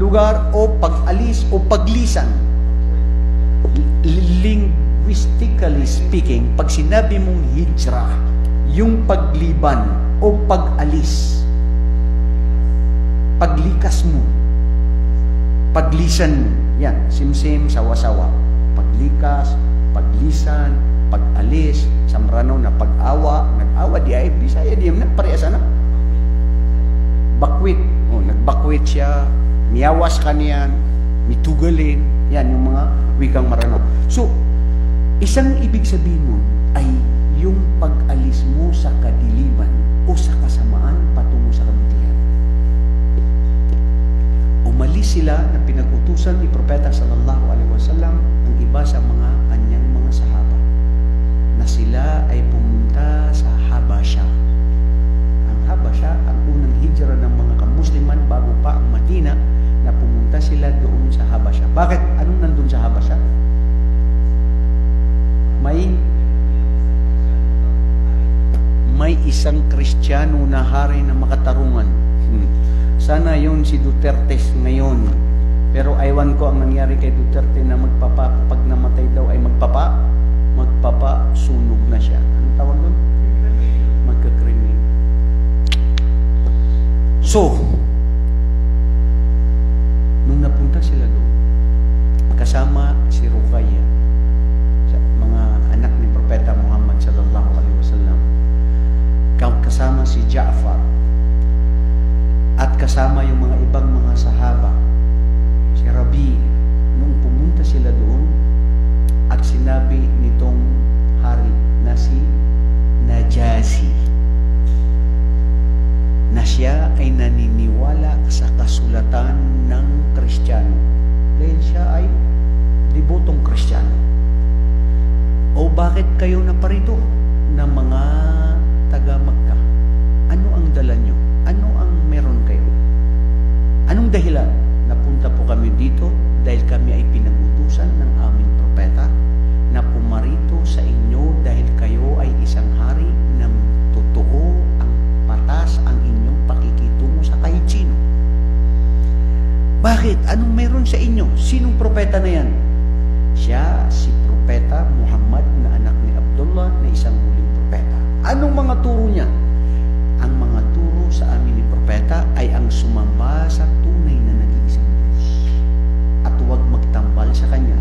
lugar o pag-alis o paglisan. Linguistically speaking, pag sinabi mong hijra, yung pagliban o pag-alis, paglikas mo, paglisan mo, yan, simsim, sawa-sawa, paglikas, paglisan, pag-alis, samrano na pag-awa, nag-awa, di ay, Bisaya, di na, parehasa na. Bakwit, nagbakwit siya, miyawas ka niyan, mitugalin, yan, yung mga wikang Marano. So, isang ibig sabihin mo ay yung pag-alis mo sa kadiliman o sa kasamaan patungo sa kabutihan. Umalis sila na pinag-utusan ni Propeta sallallahu alaihi wasallam ang iba sa mga kanyang mga sahaba na sila ay pumunta sa Habasha. Ang Habasha, ang unang hijra ng mga kamusliman bago pa ang Madina, na pumunta sila doon sa Habasha. Bakit? Anong nandun sa Habasha? May isang Kristiyano na hari na makatarungan. Sana yun si Duterte ngayon. Pero aywan ko ang nangyari kay Duterte na pag namatay daw ay sunog na siya. Anong tawag doon? Magkakrimen. So, nung napunta sila doon, kasama si Ruqayya, mga anak ni Propeta Muhammad sallallahu alaihi wasallam, kasama si Ja'far, at kasama yung mga ibang mga sahaba, si Rabi. Nung pumunta sila doon at sinabi nitong hari na si Najasi na siya ay naniniwala sa kasulatan ng Kristiyano dahil siya ay debotong Kristiyano. O bakit kayo naparito na mga taga-Magka? Ano ang dala nyo? Ano ang meron kayo? Anong dahilan? Napunta po kami dito dahil kami ay pinag-utusan ng aming propeta na pumarito sa inyo dahil kayo ay isang hari na totoo ang patas ang inyong pakikitungo sa kahit sino. Bakit? Anong meron sa inyo? Sinong propeta na yan? Siya si Propeta Muhammad na anak ni Abdullah na isang huling propeta. Anong mga turo niya? Ang mga turo sa amin ni propeta ay ang sumamba sa tunay na nag-iisang Diyos at huwag magtambal sa Kanya.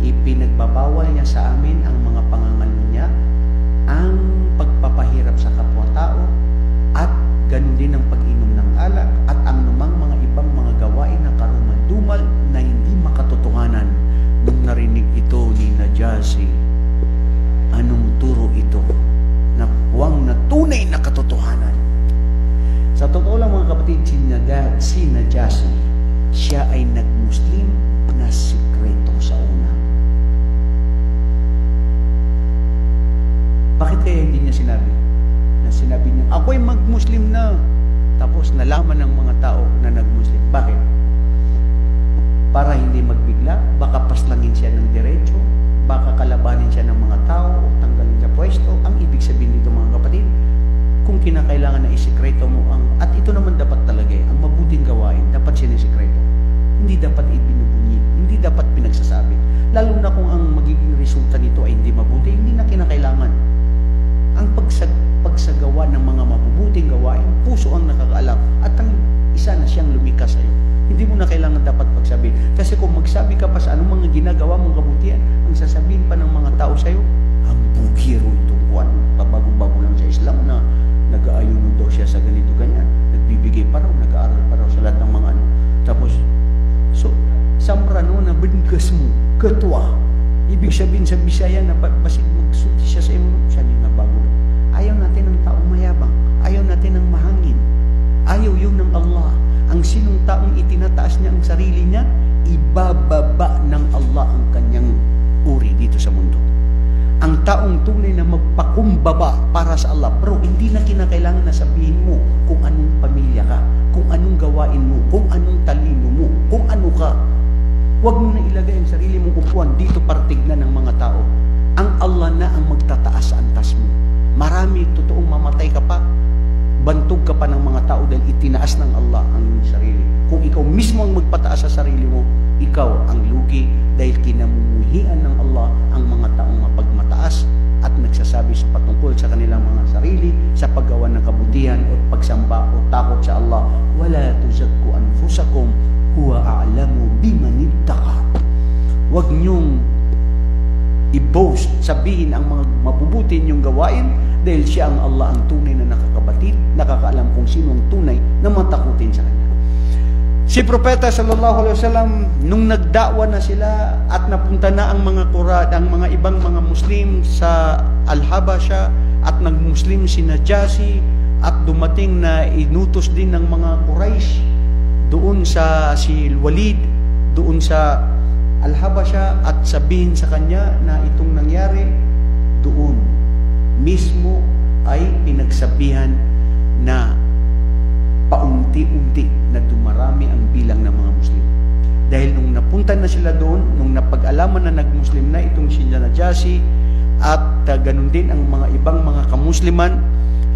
Ipinagbabawal niya sa amin ang mga pangangalo niya, ang pagpapahirap sa kapwa-tao, at ganun din ang pag-inom ng alak at ang numang mga ibang mga gawain na karumal-dumal na hindi makatotohanan. Nung narinig ito ni Najasi, anong turo ito na huwag na tunay na katotohanan? Sa totoo lang mga kapatid, si Najasi, siya ay nag-Muslim na sikreto sa una. Bakit kaya hindi niya sinabi? Na sinabi niya, ako'y mag-Muslim na. Tapos nalaman ng mga tao na nag-Muslim. Bakit? Para hindi magbigla, baka paslangin siya ng diretso, baka kalabanin siya ng mga tao o tanggalin sa pwesto. Ang ibig sabihin dito mga kapatid, kung kinakailangan na isikreto mo at ito naman dapat talaga ang mabuting gawain, dapat sinisikreto. Hindi dapat ibinubunyi, hindi dapat pinagsasabi. Lalo na kung ang magiging resulta nito ay hindi mabuti, hindi na kinakailangan. Ang pagsagawa ng mga mabubuting gawain, puso ang nakakaalam at ang isa na siyang lumikha sa iyo. Hindi mo na kailangan dapat pagsabihin. Kasi kung magsabi ka pa sa anong mga ginagawa mong kabutihan, ang sasabihin pa ng mga tao sa iyo, ang bugiro itong kuwan. Pabago-bago lang sa Islam na nag-aayuno daw siya sa ganito ganyan. Nagbibigay pa raw, nag-aaral pa raw sa lahat ng mga ano. Tapos, so, samrano na bingas mo, katwa. Ibig sabihin sa Bisaya na basit magsulti siya sa imo, siya na bago. Ayaw natin ng taong mayabang. Ayaw natin ng mahangin. Ayaw yun ng Allah. Ang sinong taong itinataas niya ang sarili niya, ibababa ng Allah ang kanyang uri dito sa mundo. Ang taong tunay na magpakumbaba para sa Allah, pero hindi na kinakailangan na sabihin mo kung anong pamilya ka, kung anong gawain mo, kung anong talino mo, kung ano ka. Huwag mo na ilagay ang sarili mong upuan dito para tignan ng mga tao. Ang Allah na ang magtataas sa antas mo. Marami totoong mamatay ka pa, bantog ka pa ng mga tao dahil itinaas ng Allah ang sarili. Kung ikaw mismo ang magpataas sa sarili mo, ikaw ang lugi dahil kinamumuhian ng Allah ang mga taong mapagmataas at nagsasabi sa patungkol sa kanilang mga sarili sa paggawa ng kabutihan o pagsamba o takot sa Allah. Wala tuzakku anfusakum huwa a'lamu biman ittaqa. Huwag niyong i-boast, sabihin ang mga mabubuti niyong gawain dahil siya ang Allah ang tunay na nakakabatid, nakakaalam kung sino ang tunay na matakutin sa Kanya. Si Propeta sallallahu alaihi wasallam, nung nagdakwa na sila at napunta na ang mga Qurad, ang mga ibang mga Muslim sa Al-Habasha at nag-Muslim si Najasi at dumating na inutos din ng mga Quraysh doon sa si Walid, doon sa Al-Habasha at sabihin sa kanya na itong nangyari doon mismo ay pinagsabihan na paunti-unti na dumarami ang bilang ng mga Muslim. Dahil nung napunta na sila doon, nung napag-alaman na nag-Muslim na itong si Najasi at ganun din ang mga ibang mga kamusliman,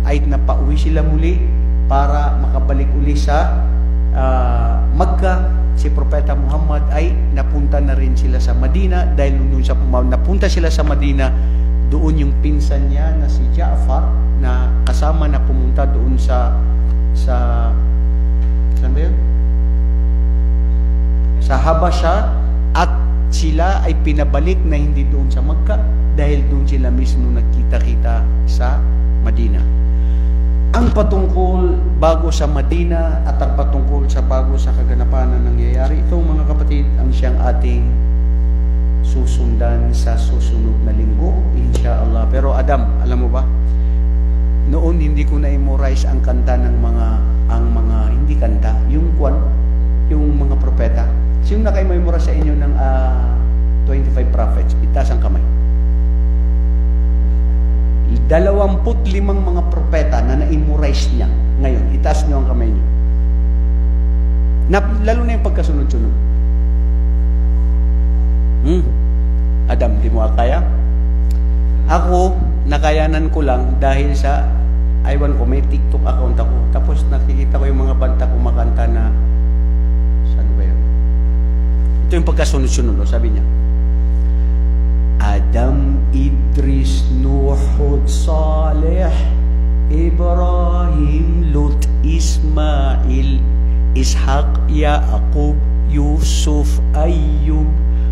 ay napauwi sila muli para makabalik uli sa Makkah. Si Propeta Muhammad ay napunta na rin sila sa Madina. Dahil nung napunta sila sa Madina, doon yung pinsan niya na si Ja'far na kasama na pumunta doon saan ba yun? Sa Habasha, at sila ay pinabalik na hindi doon sa Makkah dahil doon sila mismo nagkita-kita sa Madina. Ang patungkol bago sa Madina at ang patungkol sa bago sa kaganapan na nangyayari, itong mga kapatid ang siyang ating susundan sa susunod na linggo, insyaAllah. Pero Adam, alam mo ba? Noon hindi ko na-memorize ang kanta ng mga hindi kanta, yung mga propeta. Sino na kayo memorize sa inyo ng 25 prophets? Itaas ang kamay. 25 mga propeta na na-memorize niya ngayon. Itaas niyo ang kamay niyo. Lalo na yung pagkasunod-sunod. Adam, di mo kaya? Ako, nakayanan ko lang dahil sa, aywan ko, may TikTok account ako. Tapos nakikita ko yung mga banta kumakanta na, saan ba yun? Ito yung pagkasunod-sunod, sabi niya. Adam, Idris, Nuh, Hud, Saleh, Ibrahim, Lut, Ismail, Ishaq, Yaqub, Yusuf, Ayyub,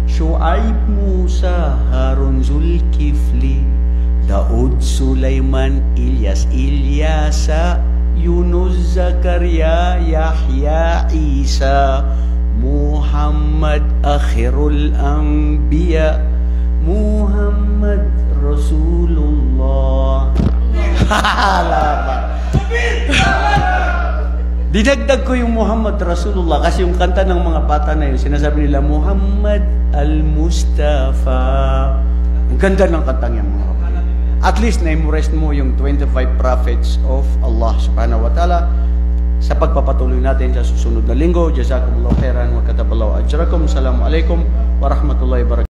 Shu'aib, Musa, Harun, Zulkifli, Daud, Sulaiman, Ilyas, Ilyasa, Yunus, Zakaria, Yahya, Isa, Muhammad, Akhirul Anbiya, Muhammad Rasulullah. Dinagdag ko yung Muhammad Rasulullah kasi yung kanta ng mga bata na yun, sinasabi nila Muhammad Al-Mustafa. Ang ganda ng kantang yan, mga kapatid. At least na-memorize mo yung 25 prophets of Allah subhanahu wa ta'ala. Sa pagpapatuloy natin sa susunod na linggo, jazakumullahu khairan wa kataballahu ajrakum. Assalamualaikum warahmatullahi wabarakatuh.